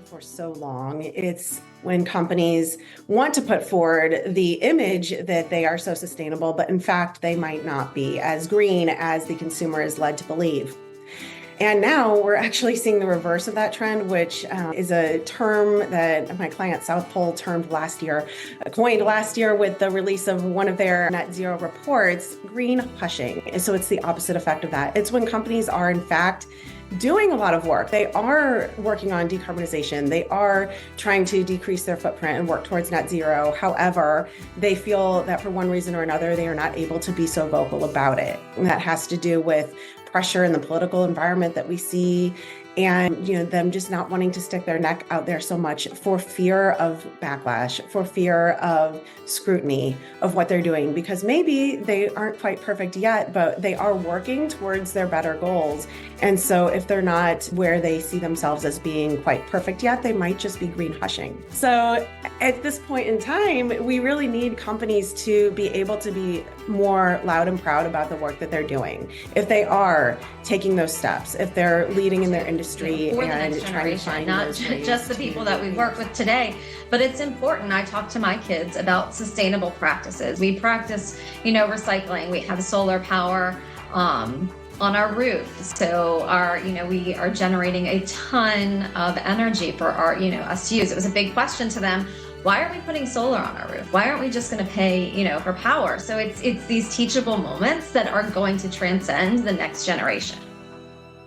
For so long. It's when companies want to put forward the image that they are so sustainable, but in fact, they might not be as green as the consumer is led to believe. And now we're actually seeing the reverse of that trend, which is a term that my client South Pole coined last year with the release of one of their net zero reports, green hushing. And so it's the opposite effect of that. It's when companies are in fact doing a lot of work. They are working on decarbonization. They are trying to decrease their footprint and work towards net zero. However, they feel that for one reason or another, they are not able to be so vocal about it. And that has to do with pressure in the political environment that we see, and them just not wanting to stick their neck out there so much for fear of backlash, for fear of scrutiny of what they're doing, because maybe they aren't quite perfect yet, but they are working towards their better goals. And so if they're not where they see themselves as being quite perfect yet, they might just be green hushing. So at this point in time, we really need companies to be able to be more loud and proud about the work that they're doing. If they are taking those steps, if they're leading in their industry for the and next trying to generation, find not those ways just the people that we work with today, but it's important. I talk to my kids about sustainable practices. We practice, recycling. We have solar power on our roof. So we are generating a ton of energy for our, us to use. It was a big question to them. Why are we putting solar on our roof? Why aren't we just going to pay, for power? So it's these teachable moments that are going to transcend the next generation.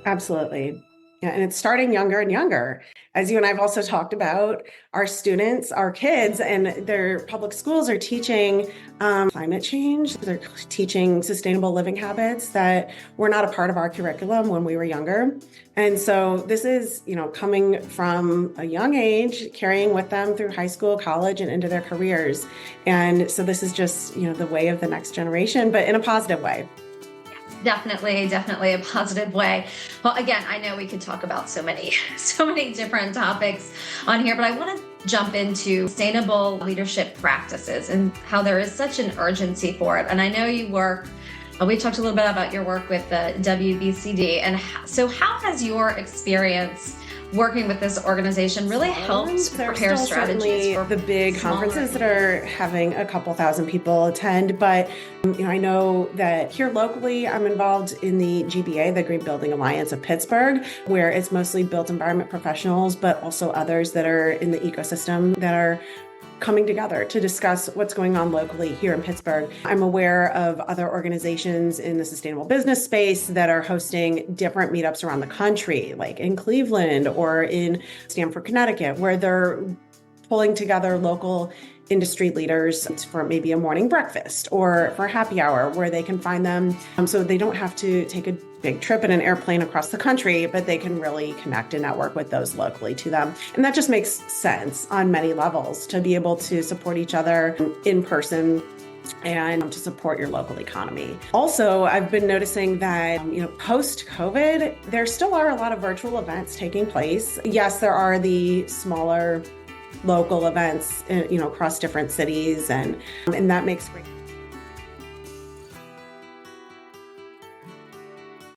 Absolutely. Yeah, and it's starting younger and younger. As you and I have also talked about, our students, our kids, and their public schools are teaching climate change. They're teaching sustainable living habits that were not a part of our curriculum when we were younger. And so this is, coming from a young age, carrying with them through high school, college, and into their careers. And so this is just, the way of the next generation, but in a positive way. Definitely a positive way. Well, again, I know we could talk about so many different topics on here, but I want to jump into sustainable leadership practices and how there is such an urgency for it. And I know you work, we talked a little bit about your work with the WBCD. And so how has your experience working with this organization really helped prepare strategies for the big conferences that are having a couple thousand people attend? But I know that here locally, I'm involved in the GBA, the Green Building Alliance of Pittsburgh, where it's mostly built environment professionals, but also others that are in the ecosystem that are coming together to discuss what's going on locally here in Pittsburgh. I'm aware of other organizations in the sustainable business space that are hosting different meetups around the country, like in Cleveland or in Stamford, Connecticut, where they're pulling together local industry leaders for maybe a morning breakfast or for happy hour where they can find them so they don't have to take a big trip in an airplane across the country, but they can really connect and network with those locally to them. And that just makes sense on many levels to be able to support each other in person and to support your local economy. Also, I've been noticing that, post-COVID, there still are a lot of virtual events taking place. Yes, there are the smaller local events, across different cities, and that makes great